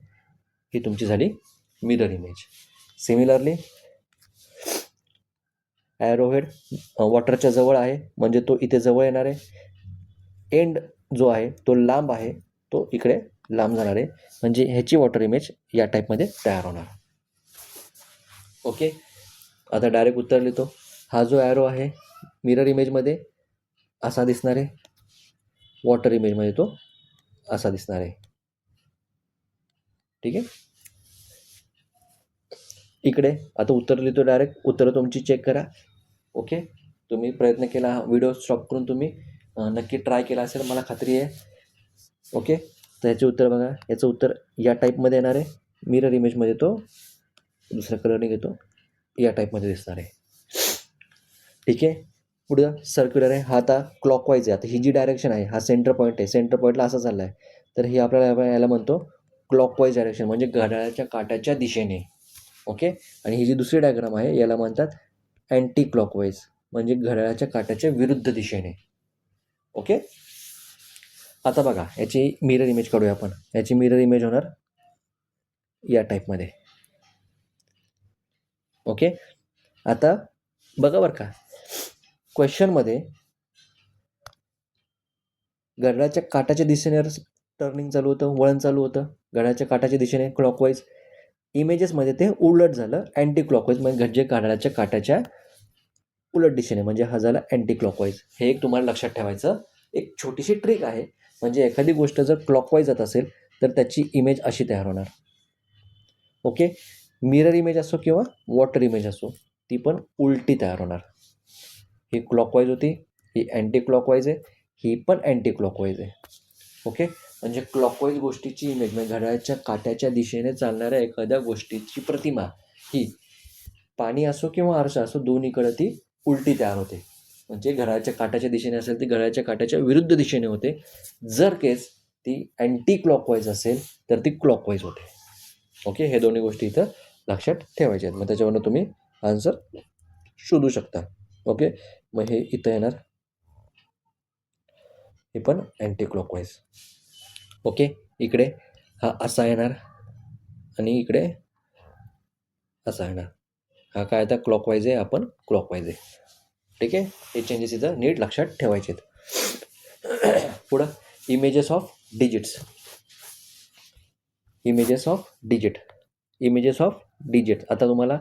ही तुमची झाली मिरर इमेज. सिमिलरली ॲरोहेड वॉटरच्या जवळ आहे, म्हणजे तो इथे जवळ येणार आहे. एंड जो आहे तो लांब आहे, तो इकडे लांब जाणार आहे, म्हणजे ह्याची वॉटर इमेज या टाईपमध्ये तयार होणार. ओके. आता डायरेक्ट उत्तर लिहितो. हा जो ॲरो आहे मिरर इमेजमध्ये असा दिसणार आहे, वॉटर इमेजमध्ये तो असा दिसणार आहे. ठीक आहे. इकडे आता उत्तर लिहितो डायरेक्ट. उत्तरं तुमची चेक करा. ओके. तुम्ही प्रयत्न केला, व्हिडिओ स्टॉप करून तुम्ही नक्की ट्राय केला असेल, मला खात्री आहे. ओके. तर याचे उत्तर बघा. याचं उत्तर या टाईपमध्ये येणार आहे, मिरर इमेजमध्ये तो दुसऱ्या कलरने घेतो, या टाईपमध्ये दिसणार आहे. ठीक आहे. पुढं सर्क्युलर आहे, हा आता क्लॉकवाईज आहे. आता ही जी डायरेक्शन आहे, हा सेंटर पॉईंट आहे, सेंटर पॉईंटला असा चालला आहे, तर ही आपल्याला याला म्हणतो क्लॉकवाईज डायरेक्शन, म्हणजे घड्याळाच्या काट्याच्या दिशेने. ओके. आणि ही जी दुसरी डायग्राम आहे याला म्हणतात अँटी क्लॉकवाईज, म्हणजे घड्याळाच्या काट्याच्या विरुद्ध दिशेने. ओके. आता बघा, याची मिरर इमेज काढूया आपण. याची मिरर इमेज होणार या टाईपमध्ये. ओके. आता बघा बरं का, क्वेश्चनमध्ये घड्याळाच्या काटाच्या दिशेने टर्निंग चालू होतं, वळण चालू होतं घड्याळाच्या काटाच्या दिशेने क्लॉकवाईज. इमेजेसमध्ये ते उलट झालं, अँटी क्लॉकवाईज, म्हणजे घड्याळाच्या काटाच्या उलट दिशेने, म्हणजे हा झाला अँटी क्लॉकवाईज. हे एक तुम्हाला लक्षात ठेवायचं एक छोटीशी ट्रिक आहे. म्हणजे एखादी गोष्ट जर क्लॉकवाईज जात असेल तर त्याची इमेज अशी तयार होणार. ओके. मिरर इमेज असो किंवा वॉटर इमेज असो, ती पण उलटी तयार होणार. ही क्लॉकवाईज होती, ही अँटी क्लॉकवाईज आहे, ही पण अँटी क्लॉकवाईज आहे. ओके. म्हणजे क्लॉकवाईज गोष्टीची इमेज, म्हणजे घड्याळाच्या काट्याच्या दिशेने चालणाऱ्या एखाद्या गोष्टीची प्रतिमा ही पाणी असो किंवा आरसा असो, दोन्हीकडे ती उलटी तयार होते. म्हणजे घड्याळाच्या काट्याच्या दिशेने असेल ती घड्याळाच्या काट्याच्या विरुद्ध दिशेने होते. जर केस ती अँटी क्लॉकवाईज असेल तर ती क्लॉकवाईज होते. ओके. हे दोन्ही गोष्टी इथं लक्षात ठेवायच्या आहेत. मग त्याच्यावरून तुम्ही आन्सर शोधू शकता. ओके. मग हे इथं येणार, हे पण अँटी क्लॉकवाईज. ओके. इकडे हा असा येणार आणि इकडे असा येणार. हा काय आता क्लॉकवाईज आहे, आपण क्लॉकवाईज आहे. ठीक आहे. हे चेंजेस इथं नीट लक्षात ठेवायचे आहेत. पुढं images of digits. Images of digit. Images of digit. आता तुम्हाला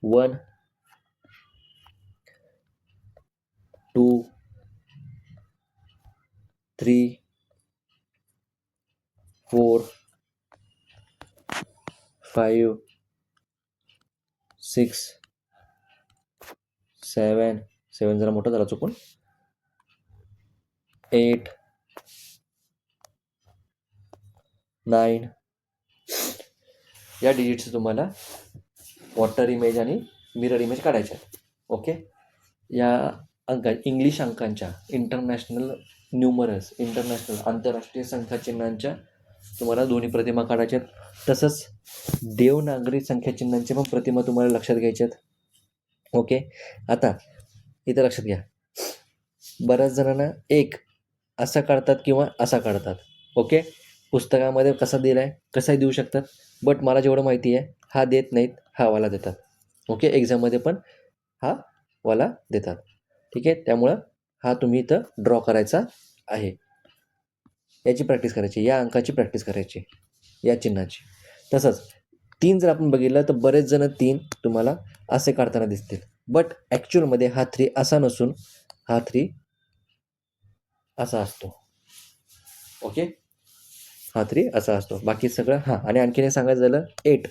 1, 2, 3, 4, 5, 6, 7 जरा मोठा झाला चुकून, 8, 9 या डिजिट्स तुम्हाला वॉटर इमेज आणि मिरर इमेज काढायच्या आहेत. ओके. या इंग्लिश अंकांच्या इंटरनॅशनल न्यूमरस, आंतरराष्ट्रीय संख्याचिन्हांच्या तुम्हाला दोन्ही प्रतिमा काढायच्या आहेत. तसंच देवनागरी संख्याचिन्हांच्या पण प्रतिमा तुम्हाला लक्षात घ्यायच्या आहेत. ओके. आता इथं लक्षात घ्या, बऱ्याच जणांना एक असा काढतात किंवा असा काढतात. ओके. पुस्तकामध्ये कसा दिला आहे कसाही देऊ शकतात. बट मला जेवढं माहिती आहे हा देत नाहीत, हा वाला देतात. ओके. एक्झाममध्ये पण हा वाला देतात. ठीक आहे. त्यामुळं हा तुम्ही इथं ड्रॉ करायचा आहे. याची प्रॅक्टिस करायची, या अंकाची प्रॅक्टिस करायची, या चिन्हाची. तसंच 3 जर आपण बघितलं तर बरेच जण 3 तुम्हाला असे काढताना दिसतील. बट ॲक्च्युअलमध्ये हा 3 असा नसून हा 3 असा असतो. ओके. हा 3 असा असतो. बाकी सगळं हां. आणि आणखीन एक सांगायचं झालं 8.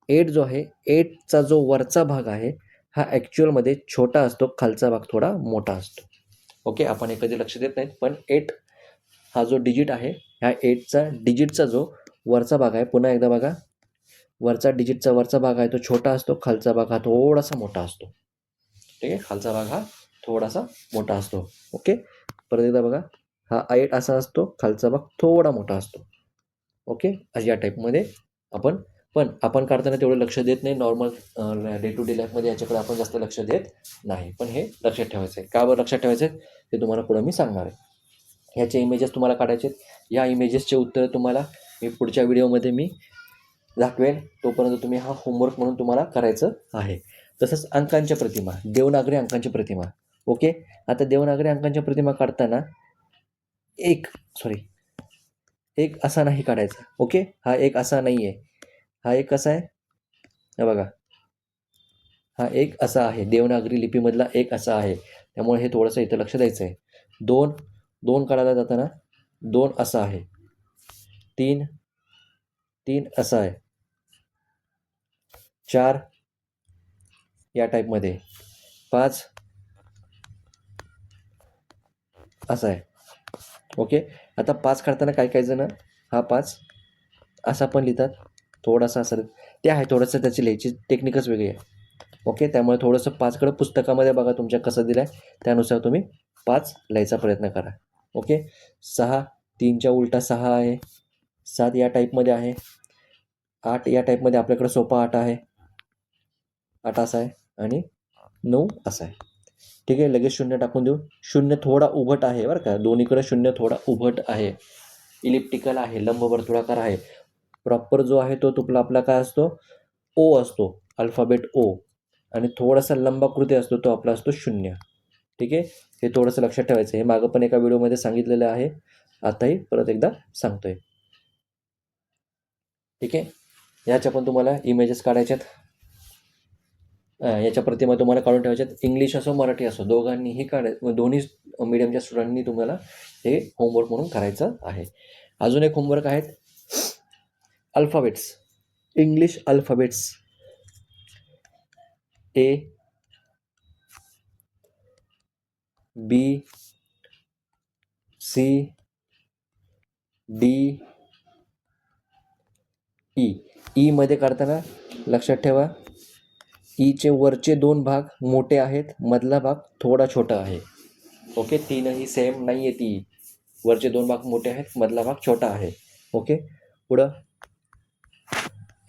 8 जो आहे 8चा जो वरचा भाग आहे हा ॲक्च्युअलमध्ये छोटा असतो, खालचा भाग थोडा मोठा असतो. ओके. आपण हे कधी लक्ष देत नाहीत, पण 8 हा जो डिजिट आहे ह्या 8चा डिजिटचा जो वरचा भाग आहे, पुन्हा एकदा बघा, वरचा डिजिटचा वरचा भाग आहे तो छोटा असतो, खालचा भाग हा थोडासा मोठा असतो. ठीक आहे. खालचा भाग हा थोडासा मोठा असतो. ओके. परत एकदा बघा, हा 8 असा असतो, खालचा भाग थोडा मोठा असतो. ओके. अशा टाईपमध्ये आपण काढताना तेवढं लक्ष देत नाही. नॉर्मल डे टू डे लाईफमध्ये याच्याकडे आपण जास्त लक्ष देत नाही. पण हे लक्षात ठेवायचं आहे. का बरं लक्षात ठेवायचं आहे ते तुम्हाला पुढं मी सांगणार आहे. ह्याचे इमेजेस तुम्हाला काढायचे आहेत. या इमेजेसचे उत्तरं तुम्हाला मी पुढच्या व्हिडिओमध्ये मी दाखवेन. तोपर्यंत तुम्ही हा होमवर्क म्हणून तुम्हाला करायचं आहे. तसंच अंकांच्या प्रतिमा, देवनागरी अंकांची प्रतिमा. ओके. आता देवनागरी अंकांच्या प्रतिमा काढताना एक असा नाही काढायचा. ओके. हा एक असा नाही आहे. हा एक कसा आहे, हे बघा, हा एक असा आहे. देवनागरी लिपीमधला एक असा आहे. त्यामुळे हे थोडंसं इथं लक्ष द्यायचं आहे. 2 काढायला जाताना 2 असा आहे. 3 असा आहे. 4 या टाईपमध्ये. 5 असा आहे. ओके. आता 5 काढताना काही जण हा 5 असा पण लिहितात, थोडासा असा. ते आहे थोडंसं, त्याची लिहायची टेक्निकच वेगळी आहे. ओके. त्यामुळे थोडंसं 5कडं पुस्तकामध्ये बघा तुमच्या कसं दिलं आहे त्यानुसार तुम्ही 5 लिहायचा प्रयत्न करा. ओके. 6 3च्या उलटा 6 आहे. 7 या टाईपमध्ये आहे. 8 या टाईपमध्ये आपल्याकडे सोपा 8 आहे. 8 असा आहे आणि 9 असा आहे. ठीक आहे. लगेच 0 टाकून देऊ. 0 थोडा उभट आहे बरं का, दोन्हीकडे 0 थोडा उभट आहे. इलिप्टिकल आहे, लंबवर्तुळाकार आहे. प्रॉपर जो आहे तो तुपला आपला काय असतो, ओ असतो, अल्फाबेट ओ. आणि थोडासा लंबाकृती असतो तो आपला असतो 0. ठीक आहे. हे थोडंसं लक्षात ठेवायचं. हे मागं पण एका व्हिडिओमध्ये सांगितलेलं आहे, आताही परत एकदा सांगतोय. ठीक आहे. याच्या पण तुम्हाला इमेजेस काढायच्यात. याच्या प्रतिमा तुम्हाला काढून ठेवायच्यात. इंग्लिश असो मराठी असो दोघांनीही दोन्ही मीडियमच्या स्टुडंटनी तुम्हाला हे होमवर्क म्हणून करायचं आहे. अजून एक होमवर्क आहेत, alphabets, English alphabets. A B C D E. ईमध्ये काढताना लक्षात ठेवा, ईचे वरचे 2 भाग मोठे आहेत, मधला भाग थोडा छोटा आहे. ओके. तीनही सेम नाही आहे. ती वरचे 2 भाग मोठे आहेत, मधला भाग छोटा आहे. ओके. पुढं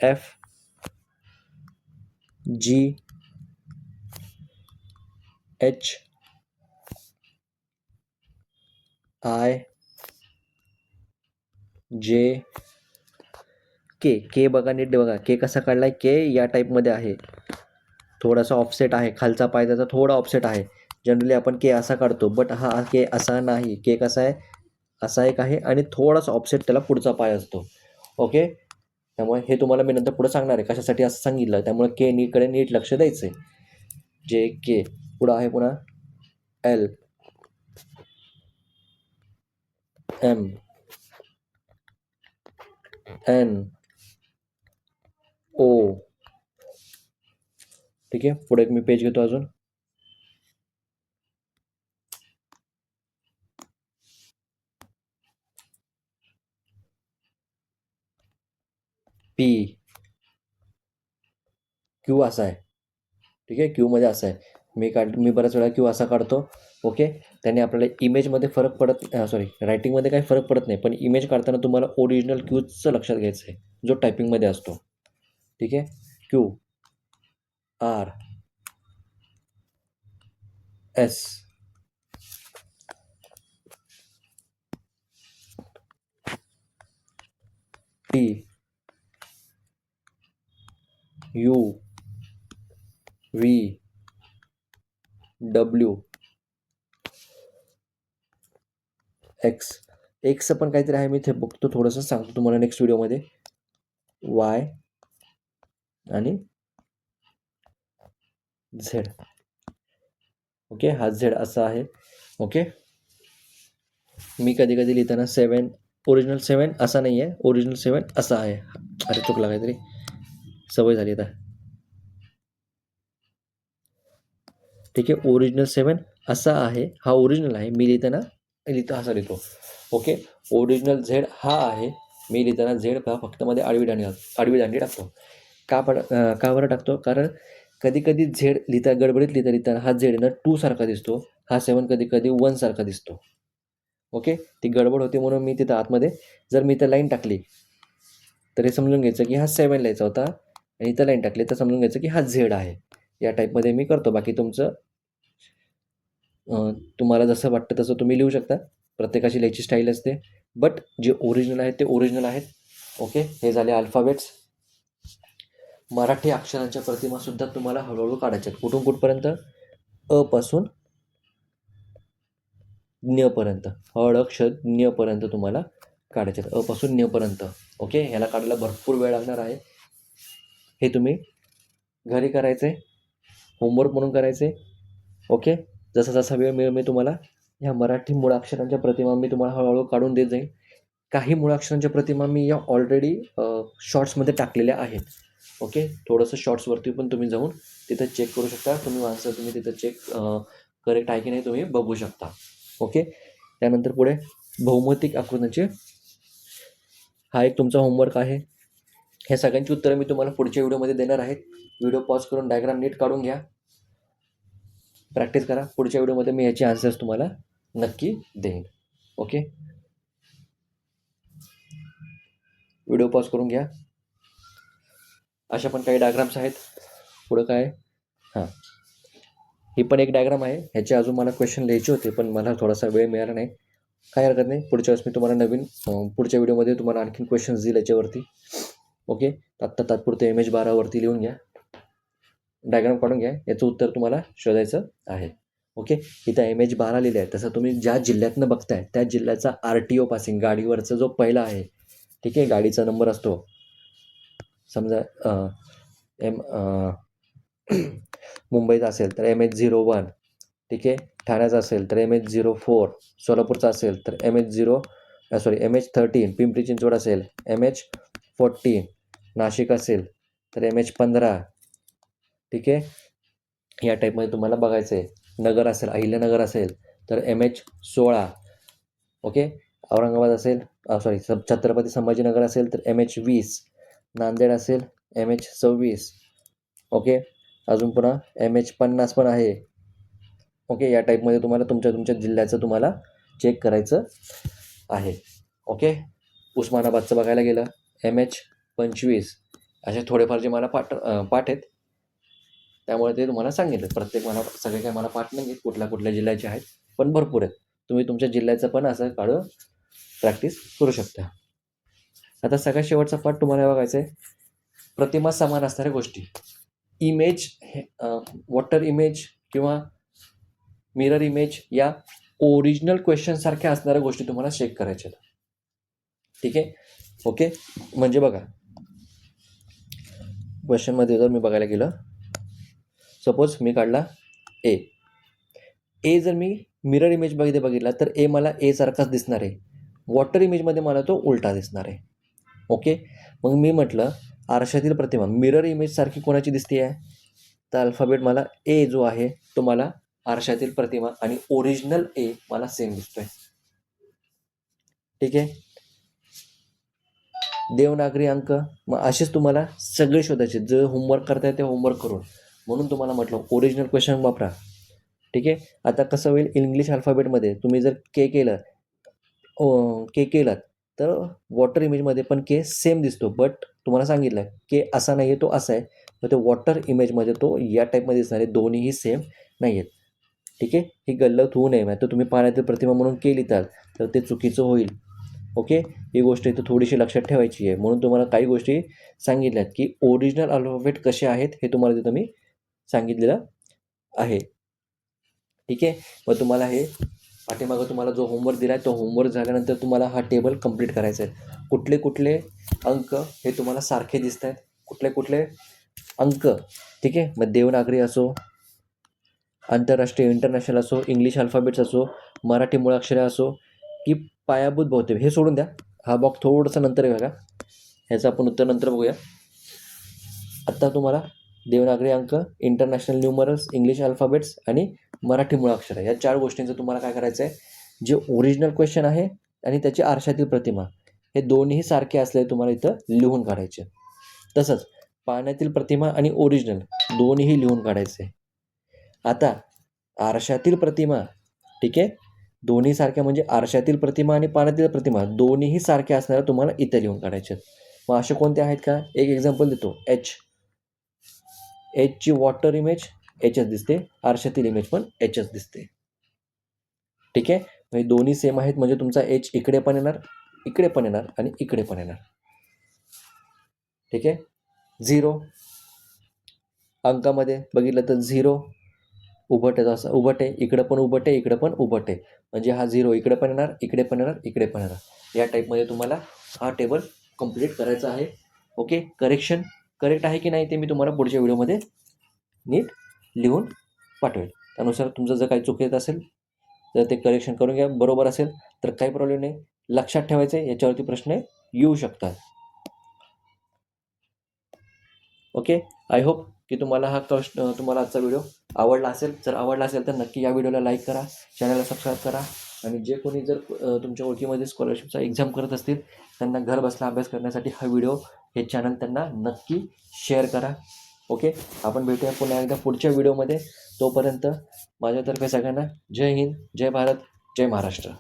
F G H I J के बघा, नीट बघा, के कसा काढलाय. के या टाईपमध्ये आहे, थोडासा ऑफसेट आहे, खालचा पाय त्याचा थोडा ऑफसेट आहे. जनरली आपण के असा काढतो, बट हा के असा नाही. के कसा आहे, असा एक आहे आणि थोडासा ऑफसेट त्याला पुढचा पाय असतो. ओके. त्यामुळे हे तुम्हाला मी नंतर पुढं सांगणार आहे कशासाठी असं सांगितलं. त्यामुळे के नीकडे नीट लक्ष द्यायचं आहे. जे के पुढं आहे, पुन्हा L M N O. ठीक आहे. पुढे एक मी पेज घेतो अजून, P Q असा आहे. ठीक आहे. क्यूमध्ये असं आहे. मी बऱ्याच वेळा क्यू असा काढतो. ओके. त्याने आपल्याला इमेजमध्ये फरक पडत, रायटिंगमध्ये काही फरक पडत नाही, पण इमेज काढताना तुम्हाला ओरिजिनल क्यूजचं लक्षात घ्यायचं आहे, जो टायपिंगमध्ये असतो. ठीक आहे. Q R S T U V W X. एक्सचं पण काहीतरी आहे, मी ते बघतो, थोडंसं सांगतो तुम्हाला नेक्स्ट व्हिडिओमध्ये. वाय आणि झेड. ओके, हा झेड असा आहे. ओके, मी कधी कधी लिहिताना 7 ओरिजिनल 7 असा नाही आहे, ओरिजिनल 7 असा आहे. अरे चुकला, काहीतरी सवय झाली आता. ठीक आहे, ओरिजिनल 7 असा आहे, हा ओरिजिनल आहे. मी लिहिताना असा लिहितो. ओके, ओरिजिनल झेड हा आहे. मी लिहिताना झेड फक्त मध्ये आडवी दांडी टाकतो. का बरं टाकतो? कारण कधी कधी झेड गडबडीत लिहिताना हा झेड ना 2 सारखा दिसतो, हा 7 कधी कधी 1 सारखा दिसतो. ओके, ती गडबड होते म्हणून मी तिथं आतमध्ये जर मी इथं लाईन टाकली तर हे समजून घ्यायचं की हा 7 लिहायचा होता, आणि इथं लाईन टाकली तर समजून घ्यायचं की हा झेड आहे. या टाईपमध्ये मी करतो. बाकी तुम्हाला जसं वाटतं तसं तुम्ही लिहू शकता. प्रत्येकाची लिहायची स्टाईल असते, बट जे ओरिजिनल आहेत ते ओरिजिनल आहेत. ओके, हे झाले अल्फाबेट्स. मराठी अक्षरांच्या प्रतिमासुद्धा तुम्हाला हळूहळू काढायच्या आहेत. कुठून कुठपर्यंत? अ पासून न्य पर्यंत, अक्षर न्य पर्यंत तुम्हाला काढायचे आहेत, अ पासून न्य पर्यंत. ओके, ह्याला काढायला भरपूर वेळ लागणार आहे. हे तुम्ही घरी करायचे, होमवर्क म्हणून करायचे. ओके, जसा जसा वेळ मिळेल मी तुम्हाला ह्या मराठी मुळाक्षरांच्या प्रतिमा मी तुम्हाला हळूहळू काढून देत जाईल. काही मुळाक्षरांच्या प्रतिमा मी या ऑलरेडी शॉर्ट्समध्ये टाकलेल्या आहेत. ओके, थोडंसं शॉर्ट्सवरती पण तुम्ही जाऊन तिथं चेक करू शकता. तुम्ही माणसं तुम्ही तिथं चेक करेक्ट आहे की नाही तुम्ही बघू शकता. ओके, त्यानंतर पुढे भौमितिक आकृत्यांचे हा एक तुमचा होमवर्क आहे. ह्या सगळ्यांची उत्तरं मी तुम्हाला पुढच्या व्हिडिओमध्ये देणार आहेत. व्हिडिओ पॉज करून डायग्राम नीट काढून घ्या, प्रॅक्टिस करा. पुढच्या व्हिडिओमध्ये मी याचे आन्सर्स तुम्हाला नक्की देईन. ओके, व्हिडिओ पॉज करून घ्या. अशा पण काही डायग्राम्स आहेत. पुढं काय? हां, ही पण एक डायग्राम आहे. ह्याचे अजून मला क्वेश्चन लिहायचे होते, पण मला थोडासा वेळ मिळाला नाही. काय हरकत नाही, पुढच्या वेळेस मी तुम्हाला नवीन पुढच्या व्हिडिओमध्ये तुम्हाला आणखीन क्वेश्चन्स देईल याच्यावरती. ओके, आत्ता तात्पुरतं MH12 लिहून घ्या, डायग्राम काढून घ्या. याचं उत्तर तुम्हाला शोधायचं आहे. ओके, इथं MH12 लिहिलं आहे, तसं तुम्ही ज्या जिल्ह्यातनं बघताय त्या जिल्ह्याचा RTO पासिंग गाडीवरचा जो पहिला आहे, ठीक आहे, गाडीचा नंबर असतो. समजा मुंबईचा असेल तर MH01, ठीक आहे, ठाण्याचा असेल तर MH04, सोलापूरचा असेल तर MH13, पिंपरी चिंचवड असेल MH14, नाशिक असेल तर MH15, ठीक आहे, या टाईपमध्ये तुम्हाला बघायचं आहे. नगर असेल, अहिल्यानगर असेल तर MH16, ओके, औरंगाबाद असेल छत्रपती संभाजीनगर असेल तर MH20, नांदेड असेल MH26, ओके, अजून पुन्हा MH50 पण आहे. ओके, या टाईपमध्ये तुम्हाला तुमच्या जिल्ह्याचं तुम्हाला चेक करायचं आहे. ओके, उस्मानाबादचं बघायला गेलं MH25. असे थोडेफार जे मला पाठ आहेत, त्यामुळे ते तुम्हाला सांगितलं. प्रत्येक मला सगळे काही मला पाठ नाही, कुठल्या जिल्ह्याचे आहेत, पण भरपूर आहेत. तुम्ही तुमच्या जिल्ह्याचं पण असं काढून प्रॅक्टिस करू शकता. आता सगळ्यात शेवटचा पाठ तुम्हाला बघायचा आहे, प्रतिमा समान असणाऱ्या गोष्टी. इमेज, वॉटर इमेज किंवा मिरर इमेज या ओरिजिनल क्वेश्चन सारख्या असणाऱ्या गोष्टी तुम्हाला चेक करायच्या. ठीक आहे, ओके, म्हणजे बघा क्वेश्चनमध्ये जर मी बघायला गेलं, सपोज मी काढला ए जर मी मिरर इमेज बघितला तर ए मला ए सारखाच दिसणार आहे. वॉटर इमेजमध्ये मला तो उलटा दिसणार आहे. ओके, मग मी म्हटलं आरशातील प्रतिमा मिरर इमेज सारखी कोणाची दिसते आहे, तर अल्फाबेट मला ए जो आहे तो मला आरशातील प्रतिमा आणि ओरिजिनल ए मला सेम दिसतोय. ठीक आहे, देवनागरी अंक मग असेच तुम्हाला सगळे शोधायचे. जे होमवर्क करताय ते होमवर्क करून, म्हणून तुम्हाला म्हटलं ओरिजिनल क्वेश्चन वापरा. ठीक आहे, आता कसं होईल, इंग्लिश अल्फाबेटमध्ये तुम्ही जर के केलं तर वॉटर इमेजमध्ये पण के सेम दिसतो, बट तुम्हाला सांगितलं के असा नाही आहे, तो असा आहे. तर ते वॉटर इमेजमध्ये तो या टाईपमध्ये दिसणार आहे, दोन्हीही सेम नाही आहेत. ठीक आहे, ही गल्लत होऊ नये. तर तुम्ही पाण्यातील प्रतिमा म्हणून के लिहिताल तर ते चुकीचं होईल. ओके, ही गोष्ट इथं थोडीशी लक्षात ठेवायची आहे. म्हणून तुम्हाला काही गोष्टी सांगितल्यात की ओरिजिनल अल्फाबेट कसे आहेत हे तुम्हाला तिथं मी सांगितलेलं आहे. ठीक आहे. मग तुम्हाला हे पाठीमागं तुम्हाला जो होमवर्क दिला आहे तो होमवर्क झाल्यानंतर तुम्हाला हा टेबल कंप्लीट करायचा आहे. कुठले कुठले अंक हे तुम्हाला सारखे दिसत आहेत, कुठले कुठले अंक, ठीक आहे. मग देवनागरी असो, आंतरराष्ट्रीय इंटरनॅशनल असो, इंग्लिश अल्फाबेट्स असो, मराठी मुळाक्षरे असो की पायाभूत भौतिक, हे सोडून द्या. हा बॉक्स थोडंसं नंतर आहे बघा, ह्याचं आपण उत्तर नंतर बघूया. आत्ता तुम्हाला देवनागरी अंक, इंटरनॅशनल न्यूमरल्स, इंग्लिश अल्फाबेट्स आणि मराठी मुळाक्षरं या 4 गोष्टींचं तुम्हाला काय करायचं आहे, जे ओरिजिनल क्वेश्चन आहे आणि त्याची आरशातील प्रतिमा हे दोन्ही सारखे असले तुम्हाला इथं लिहून काढायचे. तसंच पाण्यातील प्रतिमा आणि ओरिजिनल दोन्हीही लिहून काढायचे. आता आरशातील प्रतिमा, ठीक आहे, दोन्ही सारख्या म्हणजे आरशातील प्रतिमा आणि पाण्यातील प्रतिमा दोन्हीही सारख्या असणाऱ्या तुम्हाला इथे लिहून काढायचे. मग असे कोणते आहेत का, एक एक्झाम्पल देतो. एचची वॉटर इमेज एचच दिसते, आरशातील इमेज पण एचच दिसते. ठीक आहे, म्हणजे दोन्ही सेम आहेत म्हणजे तुमचा एच इकडे पण येणार, इकडे पण येणार आणि इकडे पण येणार. ठीक आहे. 0 अंकामध्ये बघितलं तर 0 उभट आहे, असं उभट आहे, इकडं पण उभट आहे, इकडं पण उभट आहे, म्हणजे हा 0 इकडे पण येणार, इकडे पण येणार, इकडे पण येणार. या टाईपमध्ये तुम्हाला हा टेबल कंप्लीट करायचा आहे. ओके, करेक्ट आहे की नाही ते मी तुम्हाला पुढच्या व्हिडिओमध्ये नीट लिहून पाठवेल. त्यानुसार तुमचं जर काही चूक येत असेल तर ते करेक्शन करून घ्या. बरोबर असेल तर काही प्रॉब्लेम नाही. लक्षात ठेवायचं आहे, याच्यावरती प्रश्न येऊ शकतात. ओके, आय होप की तुम्हाला तुम्हाला आजचा व्हिडिओ आवडला असेल. जर आवडला असेल तर नक्की या व्हिडिओला लाईक करा, चॅनलला सबस्क्राईब करा आणि जे कोणी जर तुमच्या ओळखीमध्ये स्कॉलरशिपचा एक्झाम करत असतील त्यांना घर बसला अभ्यास करण्यासाठी हा व्हिडिओ, हे चॅनल त्यांना नक्की शेअर करा. ओके, आपण भेटूया पुन्हा एकदा पुढच्या व्हिडिओमध्ये. तोपर्यंत माझ्यातर्फे सगळ्यांना जय हिंद, जय भारत, जय महाराष्ट्र.